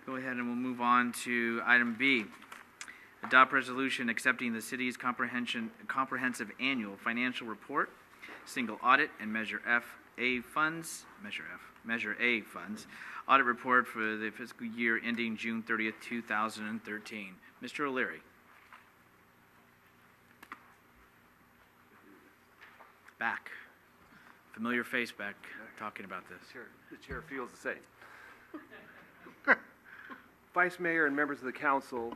Go ahead and we'll move on to item B. Adopt resolution accepting the city's comprehensive annual financial report, single audit, and Measure A funds, audit report for the fiscal year ending June 30th, 2013. Mr. O'Leary. Back. Familiar face back talking about this. Sure. The chair feels the same. Vice Mayor and members of the council,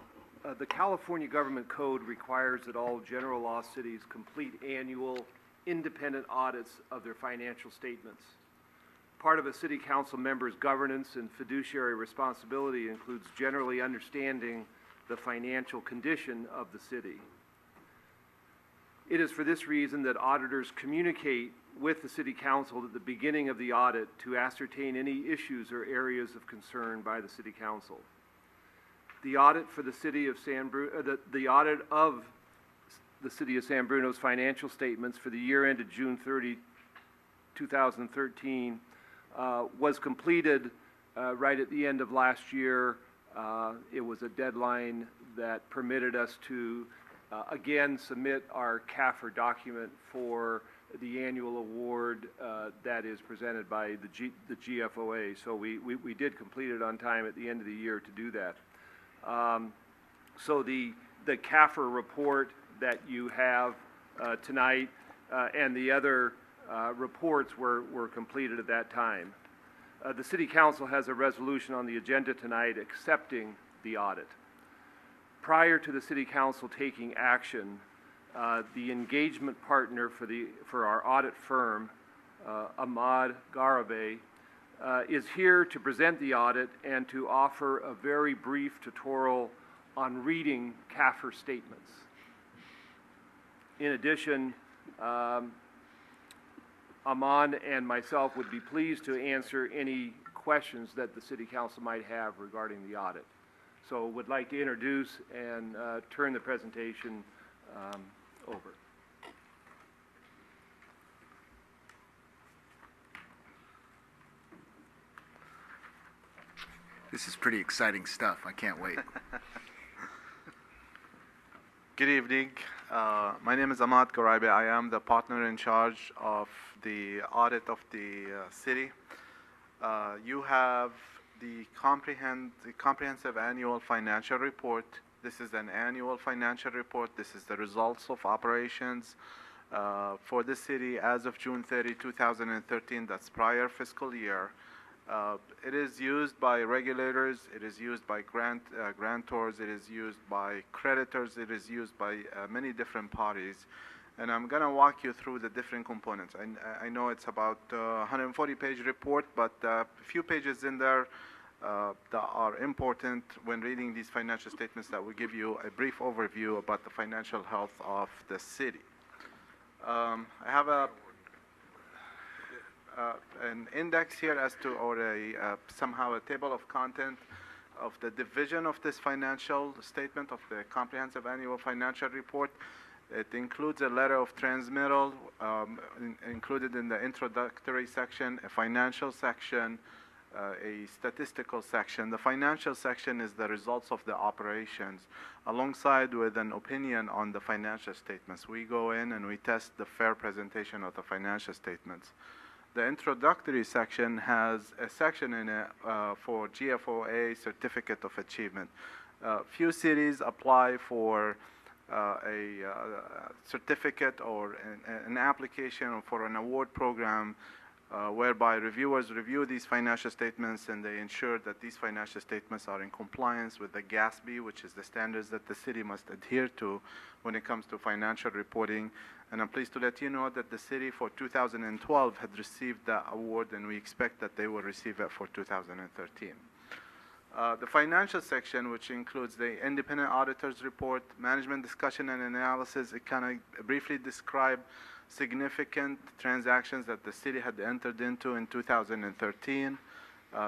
the California Government Code requires that all general law cities complete annual independent audits of their financial statements. Part of a city council member's governance and fiduciary responsibility includes generally understanding the financial condition of the city. It is for this reason that auditors communicate with the City Council at the beginning of the audit to ascertain any issues or areas of concern by the City Council. The audit for the City of San Bruno, the audit of the City of San Bruno's financial statements for the year ended June 30, 2013, was completed right at the end of last year. It was a deadline that permitted us to again submit our CAFR document for the annual award that is presented by the GFOA. So we did complete it on time at the end of the year to do that. So the CAFR report that you have tonight and the other reports were completed at that time. The City Council has a resolution on the agenda tonight accepting the audit. Prior to the City Council taking action, the engagement partner for our audit firm, Ahmad Garibay, is here to present the audit and to offer a very brief tutorial on reading CAFR statements. In addition, Ahmad and myself would be pleased to answer any questions that the City Council might have regarding the audit. So would like to introduce and turn the presentation over. This is pretty exciting stuff. I can't wait. Good evening. My name is Ahmad Garibay. I am the partner in charge of the audit of the city. You have the comprehensive annual financial report. This is an annual financial report. This is the results of operations for the city as of June 30, 2013. That's prior fiscal year. It is used by regulators, it is used by grantors, it is used by creditors, it is used by many different parties. And I'm going to walk you through the different components. I know it's about 140-page report, but a few pages in there that are important when reading these financial statements that will give you a brief overview about the financial health of the city. I have an index here as to, or somehow a table of content of the division of this financial statement of the comprehensive annual financial report. It includes a letter of transmittal included in the introductory section, a financial section, a statistical section. The financial section is the results of the operations alongside with an opinion on the financial statements. We go in and we test the fair presentation of the financial statements. The introductory section has a section in it for GFOA Certificate of Achievement. Few cities apply for a certificate or an application for an award program whereby reviewers review these financial statements and they ensure that these financial statements are in compliance with the GASB, which is the standards that the city must adhere to when it comes to financial reporting. And I'm pleased to let you know that the city for 2012 had received the award, and we expect that they will receive it for 2013. The financial section, which includes the independent auditor's report, management discussion and analysis, it kind of briefly describe significant transactions that the city had entered into in 2013.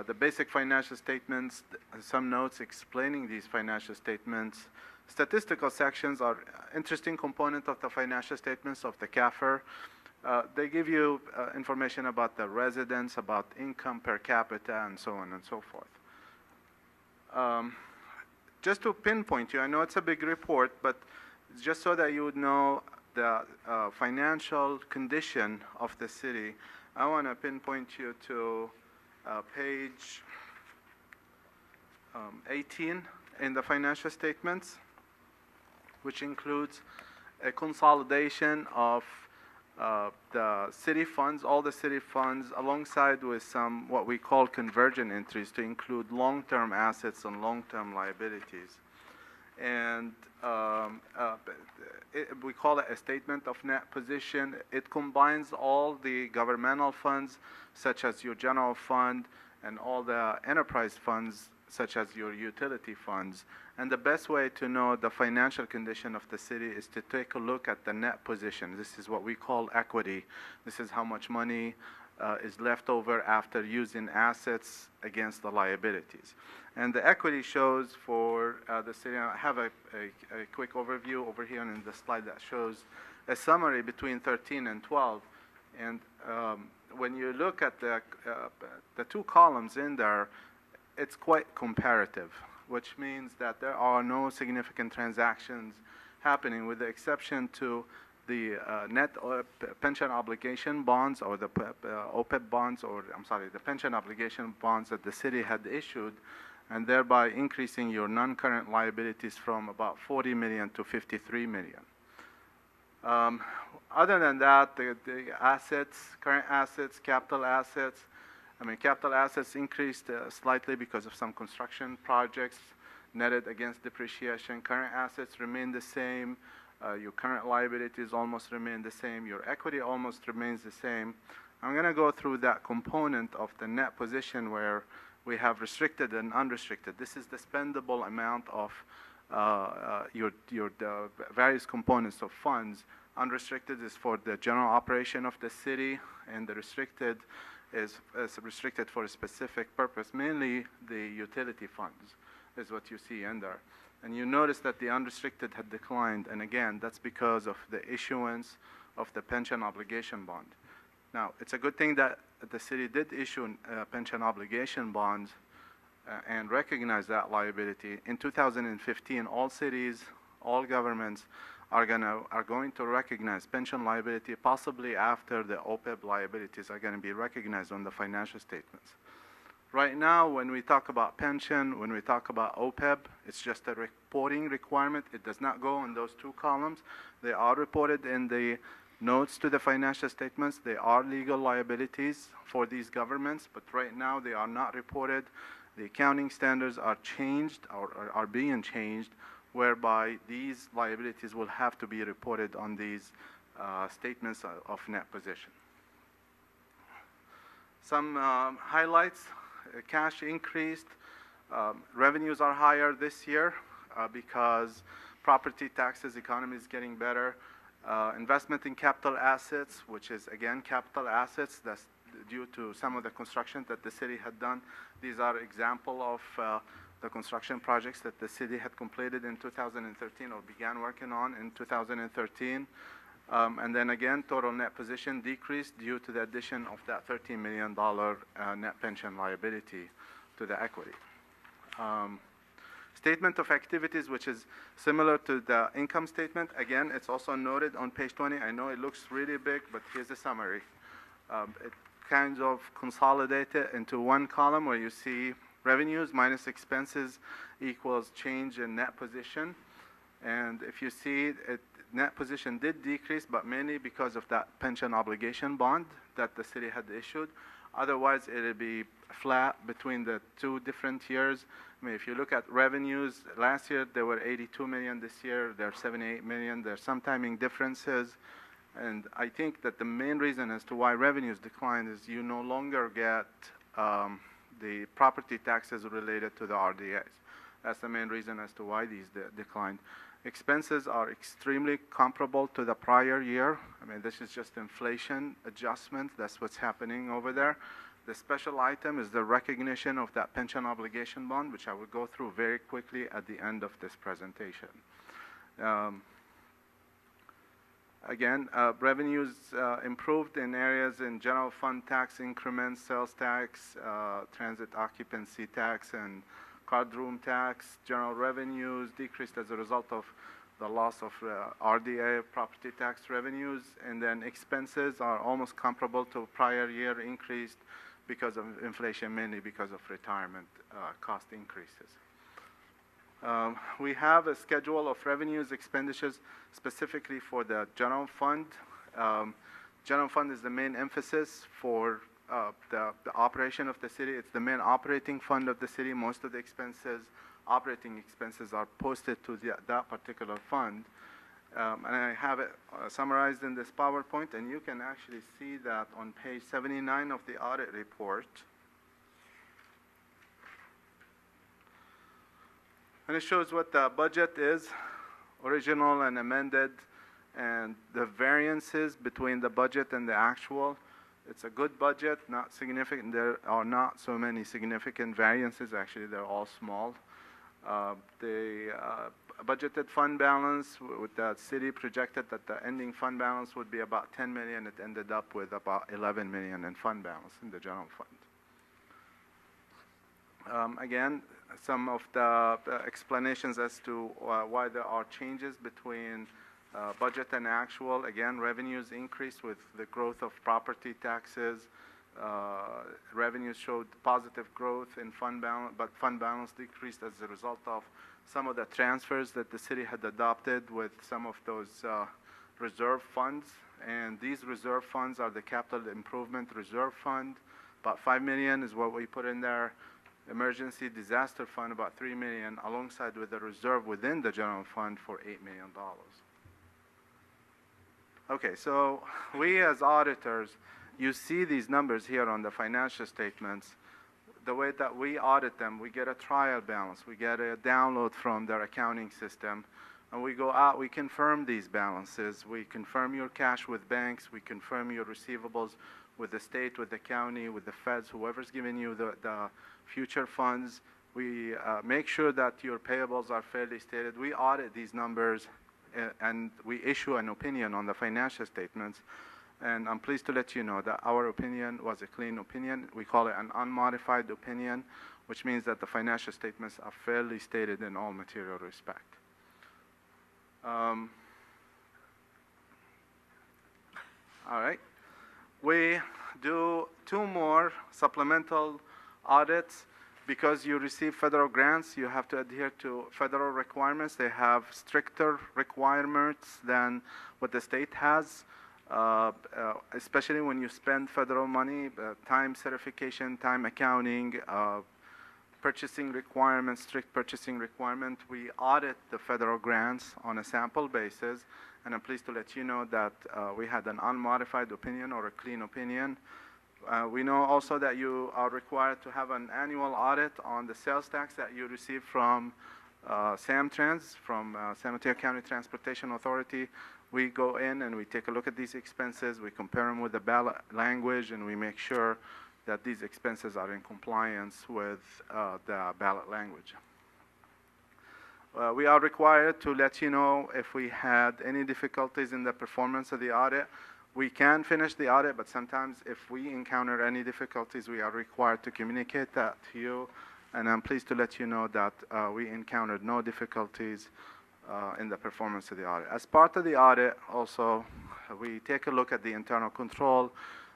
The basic financial statements, some notes explaining these financial statements. Statistical sections are interesting component of the financial statements of the CAFR. They give you information about the residents, about income per capita, and so on and so forth. just to pinpoint you, I know it's a big report, but just so that you would know the financial condition of the city, I want to pinpoint you to page 18 in the financial statements, which includes a consolidation of the city funds, all the city funds, alongside with some what we call convergent entries to include long-term assets and long-term liabilities. And we call it a statement of net position. It combines all the governmental funds, such as your general fund, and all the enterprise funds, such as your utility funds. And the best way to know the financial condition of the city is to take a look at the net position. This is what we call equity. This is how much money is left over after using assets against the liabilities. And the equity shows for the city. I have a quick overview over here in the slide that shows a summary between 13 and 12. And when you look at the two columns in there, it's quite comparative, which means that there are no significant transactions happening, with the exception to the net pension obligation bonds, or the OPEB bonds, or I'm sorry, the pension obligation bonds that the city had issued, and thereby increasing your non-current liabilities from about 40 million to 53 million. Other than that, the assets, current assets, capital assets, capital assets increased slightly because of some construction projects netted against depreciation. Current assets remain the same. Your current liabilities almost remain the same. Your equity almost remains the same. I'm going to go through that component of the net position where we have restricted and unrestricted. This is the spendable amount of the various components of funds. Unrestricted is for the general operation of the city, and the restricted is restricted for a specific purpose, mainly the utility funds is what you see in there. And you notice that the unrestricted had declined, and again, that's because of the issuance of the pension obligation bond. Now, it's a good thing that the city did issue pension obligation bonds and recognize that liability. In 2015, all cities, all governments are going to recognize pension liability, possibly after the OPEB liabilities are going to be recognized on the financial statements. Right now, when we talk about pension, when we talk about OPEB, it's just a reporting requirement. It does not go in those two columns. They are reported in the notes to the financial statements. They are legal liabilities for these governments, but right now they are not reported. The accounting standards are changed, or are being changed, whereby these liabilities will have to be reported on these statements of net position. Some highlights: cash increased, revenues are higher this year because property taxes, economy is getting better. Investment in capital assets, which is again capital assets, that's due to some of the construction that the city had done. These are example of the construction projects that the city had completed in 2013 or began working on in 2013. And then again, total net position decreased due to the addition of that $13 million net pension liability to the equity. Statement of activities, which is similar to the income statement. Again, it's also noted on page 20. I know it looks really big, but here's a summary. It kind of consolidated into one column where you see revenues minus expenses equals change in net position. And if you see it, net position did decrease, but mainly because of that pension obligation bond that the city had issued. Otherwise, it would be flat between the two different years. If you look at revenues, last year they were 82 million, this year they're 78 million. There's some timing differences. And I think that the main reason as to why revenues declined is you no longer get the property taxes related to the RDAs. That's the main reason as to why these declined. Expenses are extremely comparable to the prior year. This is just inflation adjustment. That's what's happening over there. The special item is the recognition of that pension obligation bond, which I will go through very quickly at the end of this presentation. Again, revenues improved in areas in general fund tax increments, sales tax, transit occupancy tax, and card room tax, general revenues decreased as a result of the loss of RDA, property tax revenues, and then expenses are almost comparable to prior year, increased because of inflation, mainly because of retirement cost increases. We have a schedule of revenues, expenditures, specifically for the general fund. General fund is the main emphasis for the operation of the city. It's the main operating fund of the city. Most of the expenses, operating expenses, are posted to that particular fund. And I have it summarized in this PowerPoint, and you can actually see that on page 79 of the audit report. And it shows what the budget is, original and amended, and the variances between the budget and the actual. It's a good budget, not significant. There are not so many significant variances. Actually, they're all small. The budgeted fund balance with the city projected that the ending fund balance would be about 10 million. It ended up with about 11 million in fund balance in the general fund. Again, some of the explanations as to why there are changes between budget and actual. Again, revenues increased with the growth of property taxes. Revenues showed positive growth in fund balance, but fund balance decreased as a result of some of the transfers that the city had adopted with some of those reserve funds. And these reserve funds are the capital improvement reserve fund. About 5 million is what we put in there. Emergency disaster fund, about 3 million, alongside with the reserve within the general fund for $8 million. Okay, so we as auditors, you see these numbers here on the financial statements. The way that we audit them, we get a trial balance. We get a download from their accounting system, and we go out, we confirm these balances. We confirm your cash with banks. We confirm your receivables with the state, with the county, with the feds, whoever's giving you the future funds. We make sure that your payables are fairly stated. We audit these numbers, and we issue an opinion on the financial statements. And I'm pleased to let you know that our opinion was a clean opinion. We call it an unmodified opinion, which means that the financial statements are fairly stated in all material respect. All right. We do 2 more supplemental audits. Because you receive federal grants, you have to adhere to federal requirements. They have stricter requirements than what the state has, especially when you spend federal money, time certification, time accounting, purchasing requirements, strict purchasing requirement. We audit the federal grants on a sample basis, and I'm pleased to let you know that we had an unmodified opinion or a clean opinion. We know also that you are required to have an annual audit on the sales tax that you receive from SamTrans, from San Mateo County Transportation Authority. We go in and we take a look at these expenses, we compare them with the ballot language, and we make sure that these expenses are in compliance with the ballot language. We are required to let you know if we had any difficulties in the performance of the audit. We can finish the audit, but sometimes if we encounter any difficulties, we are required to communicate that to you. And I'm pleased to let you know that we encountered no difficulties in the performance of the audit. As part of the audit, also, we take a look at the internal control.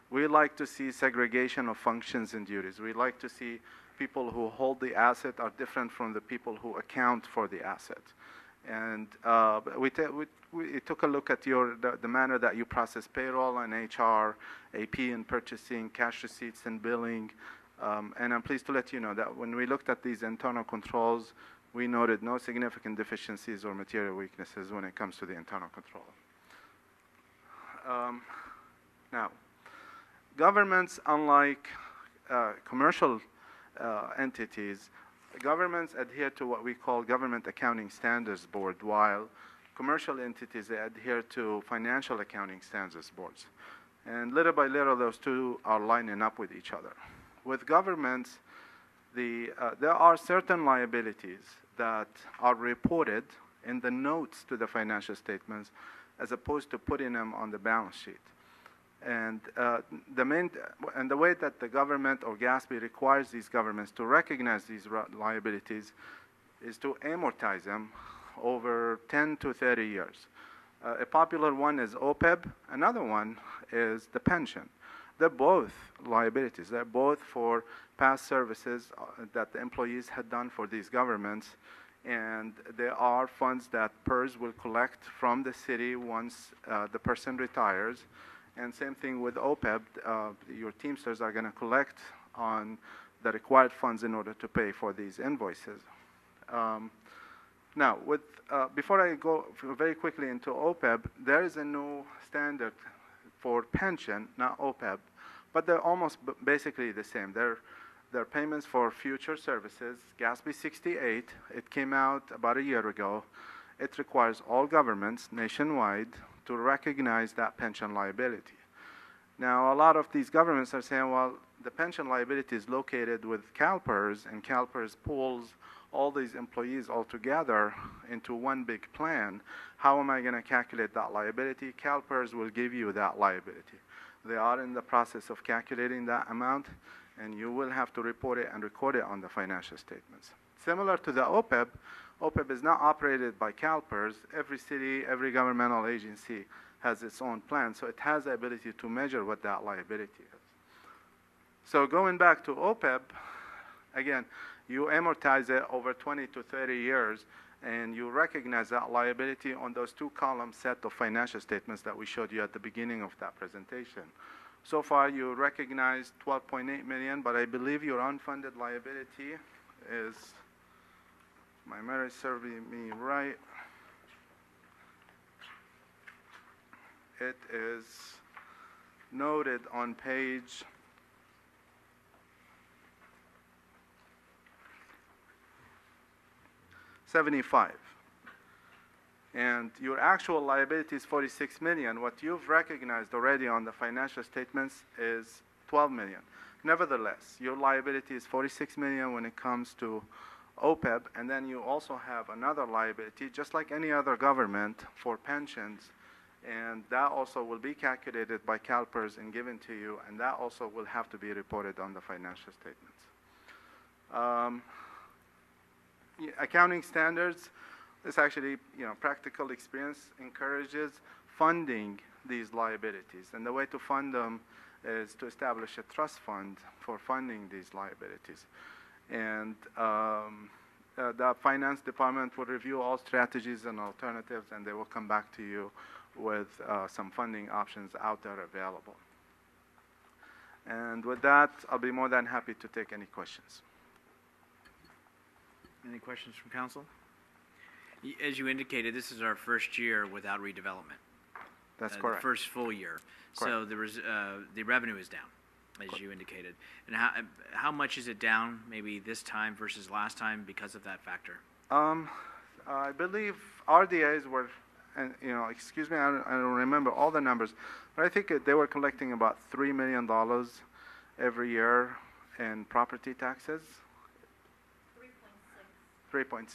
We like to see segregation of functions and duties. We like to see people who hold the asset are different from the people who account for the asset. And we took a look at the manner that you process payroll and HR, AP and purchasing, cash receipts and billing. And I'm pleased to let you know that when we looked at these internal controls, we noted no significant deficiencies or material weaknesses when it comes to the internal control. Now, governments, unlike commercial entities, governments adhere to what we call Government Accounting Standards Board, while commercial entities adhere to Financial Accounting Standards Boards. And little by little, those two are lining up with each other. With governments, there are certain liabilities that are reported in the notes to the financial statements as opposed to putting them on the balance sheet. And the way that the government or GASB requires these governments to recognize these liabilities is to amortize them over 10 to 30 years. A popular one is OPEB. Another one is the pension. They're both liabilities. They're both for past services that the employees had done for these governments. And there are funds that PERS will collect from the city once the person retires. And same thing with OPEB. Your Teamsters are going to collect on the required funds in order to pay for these invoices. Now, before I go very quickly into OPEB, there is a new standard for pension, not OPEB, but they're almost basically the same. They're payments for future services. GASB 68, it came out about a year ago. It requires all governments nationwide to recognize that pension liability. Now, a lot of these governments are saying, well, the pension liability is located with CalPERS, and CalPERS pulls all these employees all together into one big plan. How am I going to calculate that liability? CalPERS will give you that liability. They are in the process of calculating that amount, and you will have to report it and record it on the financial statements. Similar to the OPEB, OPEB is not operated by CalPERS. Every city, every governmental agency has its own plan, so it has the ability to measure what that liability is. So going back to OPEB, again, you amortize it over 20 to 30 years, and you recognize that liability on those two-column set of financial statements that we showed you at the beginning of that presentation. So far, you recognize $12.8 million, but I believe your unfunded liability is, my memory serving me right, it is noted on page 75. And your actual liability is 46 million. What you've recognized already on the financial statements is 12 million. Nevertheless, your liability is 46 million when it comes to OPEB, and then you also have another liability, just like any other government, for pensions, and that also will be calculated by CalPERS and given to you, and that also will have to be reported on the financial statements. Accounting standards, this actually, practical experience encourages funding these liabilities. And the way to fund them is to establish a trust fund for funding these liabilities. And the finance department will review all strategies and alternatives, and they will come back to you with some funding options out there available. And with that, I'll be more than happy to take any questions. Any questions from council? As you indicated, this is our first year without redevelopment. That's correct. The first full year. Correct. So the revenue is down, as you indicated. And how much is it down, maybe this time versus last time, because of that factor? I believe RDAs were, and excuse me, I don't remember all the numbers, but I think they were collecting about $3 million every year in property taxes. 3.6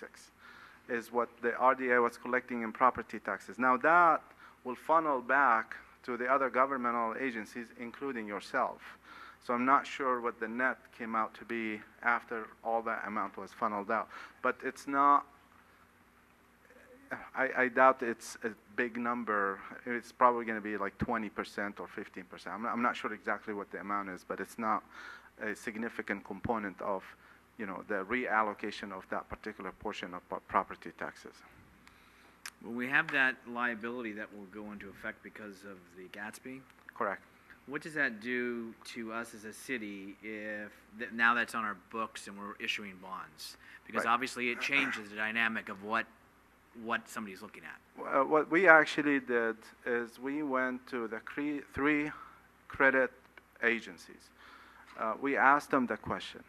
is what the RDA was collecting in property taxes. Now that will funnel back to the other governmental agencies, including yourself. So I'm not sure what the net came out to be after all that amount was funneled out. But it's not, I doubt it's a big number. It's probably going to be like 20% or 15%. I'm not sure exactly what the amount is, but it's not a significant component of the reallocation of that particular portion of property taxes. Well, we have that liability that will go into effect because of the Gatsby. Correct. What does that do to us as a city if now that's on our books and we're issuing bonds? Because Right. obviously it changes the dynamic of what somebody's looking at. What we actually did is we went to the three credit agencies. We asked them the question.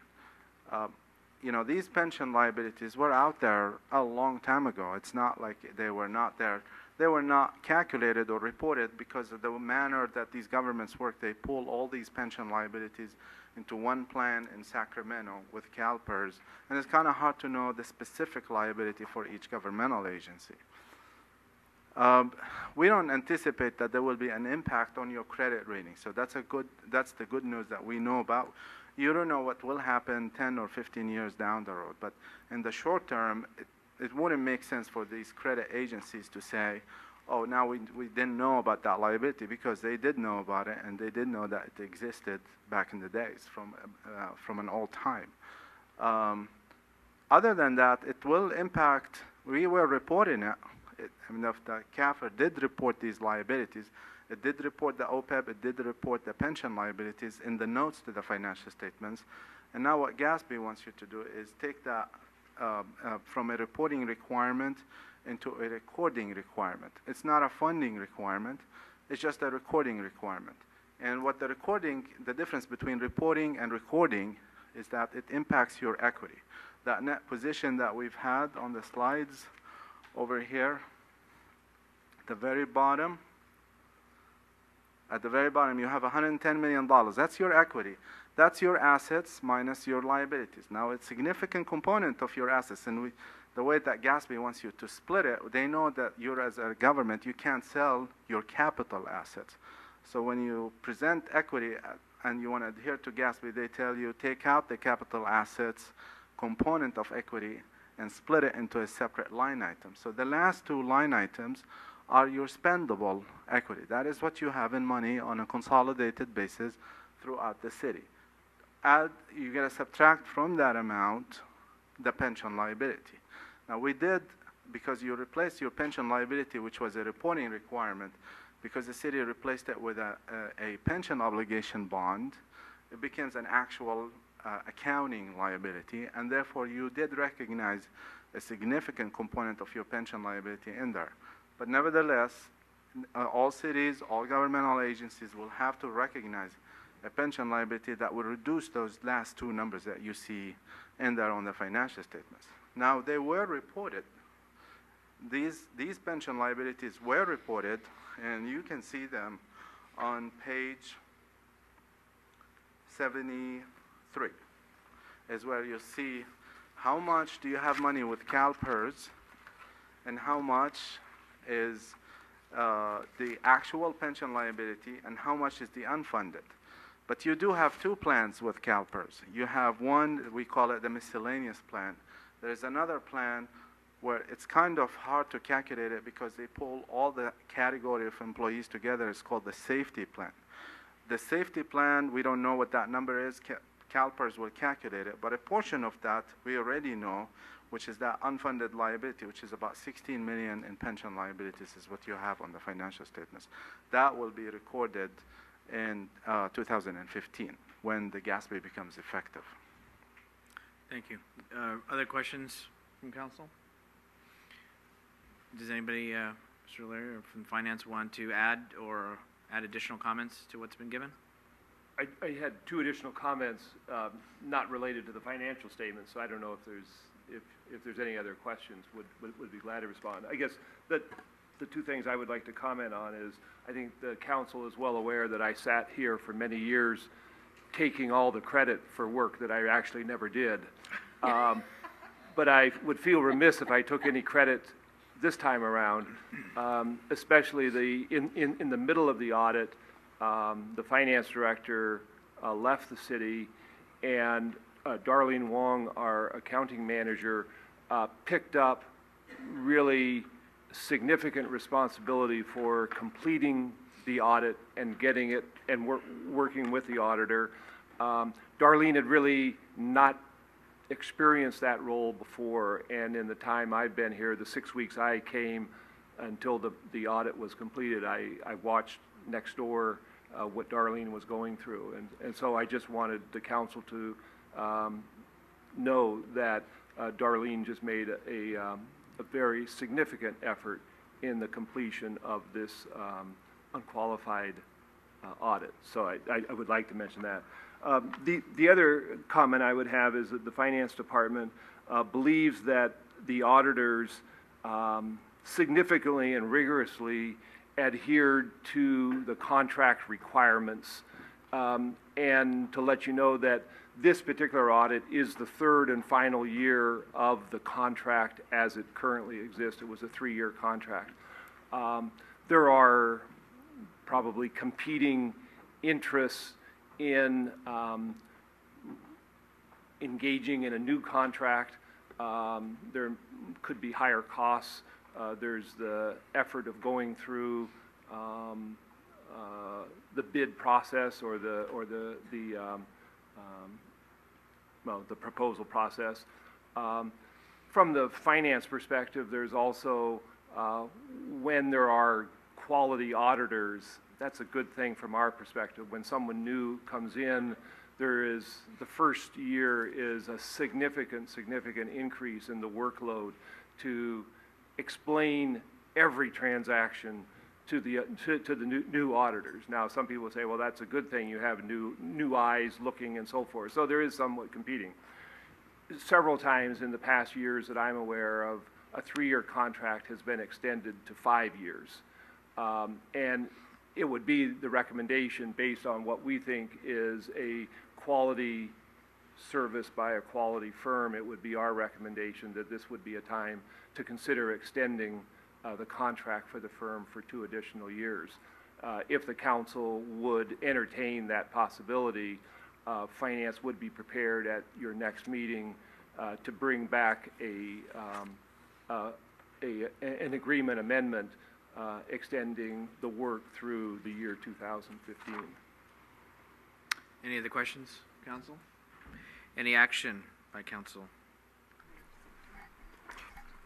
These pension liabilities were out there a long time ago. It's not like they were not there. They were not calculated or reported because of the manner that these governments work. They pull all these pension liabilities into one plan in Sacramento with CalPERS, and it's kind of hard to know the specific liability for each governmental agency. We don't anticipate that there will be an impact on your credit rating. So that's the good news that we know about. You don't know what will happen 10 or 15 years down the road, but in the short term, it wouldn't make sense for these credit agencies to say, oh, now we didn't know about that liability, because they did know about it, and they did know that it existed back in the days from an old time. Other than that, it will impact, we were reporting it. I mean, if the CAFR did report these liabilities, it did report the OPEB, it did report the pension liabilities in the notes to the financial statements. And now what GASB wants you to do is take that from a reporting requirement into a recording requirement. It's not a funding requirement, it's just a recording requirement. And what the difference between reporting and recording is that it impacts your equity. That net position that we've had on the slides over here, at the very bottom, you have $110 million. That's your equity. That's your assets minus your liabilities. Now, it's a significant component of your assets, and the way that GASB wants you to split it, they know that you're, as a government, you can't sell your capital assets. So when you present equity and you want to adhere to GASB, they tell you take out the capital assets component of equity and split it into a separate line item. So the last two line items are your spendable equity. That is what you have in money on a consolidated basis throughout the city. You got to subtract from that amount the pension liability. Now we did, because you replaced your pension liability, which was a reporting requirement, because the city replaced it with a pension obligation bond, it becomes an actual accounting liability, and therefore you did recognize a significant component of your pension liability in there. But nevertheless, all cities, all governmental agencies will have to recognize a pension liability that will reduce those last two numbers that you see in there on the financial statements. Now, they were reported. These pension liabilities were reported, and you can see them on page 73, is where you see how much do you have money with CalPERS and how much is the actual pension liability and how much is the unfunded. But you do have two plans with CalPERS. You have one, we call it the miscellaneous plan. There's another plan where it's kind of hard to calculate it because they pull all the category of employees together. It's called the safety plan. The safety plan, we don't know what that number is. CalPERS will calculate it, but a portion of that we already know, which is that unfunded liability, which is about 16 million in pension liabilities, is what you have on the financial statements. That will be recorded in 2015 when the GASB becomes effective. Thank you. Other questions from council? Does anybody, Mr. O'Leary or from finance, want to add additional comments to what's been given? I had two additional comments, not related to the financial statement, so I don't know if there's any other questions. Would be glad to respond. I guess that the two things I would like to comment on is I think the council is well aware that I sat here for many years taking all the credit for work that I actually never did. But I would feel remiss if I took any credit this time around, especially in the middle of the audit. The finance director left the city, and Darlene Wong, our accounting manager, picked up really significant responsibility for completing the audit and getting it and working with the auditor. Darlene had really not experienced that role before, and in the time I've been here, the 6 weeks I came until the audit was completed, I watched next door what Darlene was going through, and so I just wanted the council to know that Darlene just made a very significant effort in the completion of this unqualified audit. So I would like to mention that. The other comment I would have is that the finance department believes that the auditors significantly and rigorously adhered to the contract requirements, and to let you know that this particular audit is the third and final year of the contract as it currently exists. It was a 3-year contract. There are probably competing interests in engaging in a new contract. There could be higher costs. There's the effort of going through the bid process or the proposal process. From the finance perspective, there's also when there are quality auditors, that's a good thing from our perspective. When someone new comes in, the first year is a significant increase in the workload to explain every transaction to the new auditors. Now, some people say, well, that's a good thing. You have new eyes looking and so forth. So there is somewhat competing. Several times in the past years that I'm aware of, a 3-year contract has been extended to 5 years. And it would be the recommendation based on what we think is a quality service by a quality firm. It would be our recommendation that this would be a time to consider extending the contract for the firm for 2 additional years. If the council would entertain that possibility, finance would be prepared at your next meeting to bring back an agreement amendment extending the work through the year 2015. Any other questions, council? Any action by council?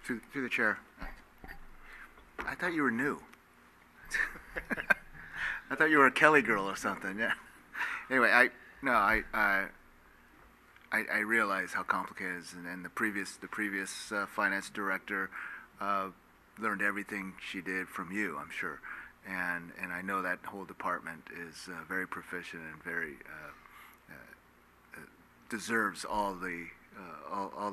Through the chair. I thought you were new. I thought you were a Kelly girl or something. Yeah. Anyway, I realize how complicated it is, and the previous finance director learned everything she did from you, I'm sure, and I know that whole department is very proficient and very deserves all the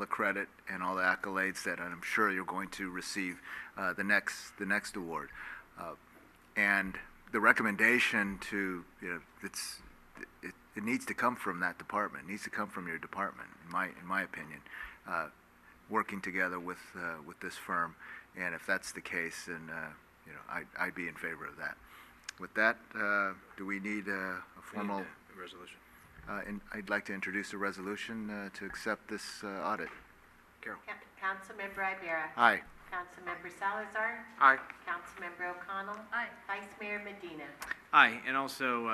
credit and all the accolades that I'm sure you're going to receive the next award, and the recommendation to it needs to come from that department. It needs to come from your department, in my opinion, working together with this firm. And if that's the case, then I'd be in favor of that. With that, do we need a formal resolution? And I'd like to introduce a resolution to accept this audit. Carol. Councilmember Ibera. Aye. Councilmember Salazar. Aye. Councilmember O'Connell. Aye. Vice Mayor Medina. Aye, and also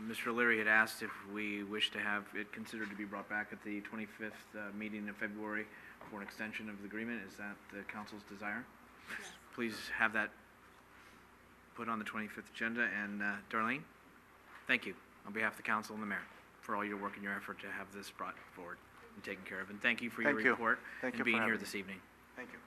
Mr. O'Leary had asked if we wish to have it considered to be brought back at the 25th meeting in February for an extension of the agreement. Is that the council's desire? Yes. Please have that put on the 25th agenda. And Darlene, thank you on behalf of the council and the mayor for all your work and your effort to have this brought forward and taken care of. And thank you for your Thank you. report Thank you and for being here having this me. evening. Thank you.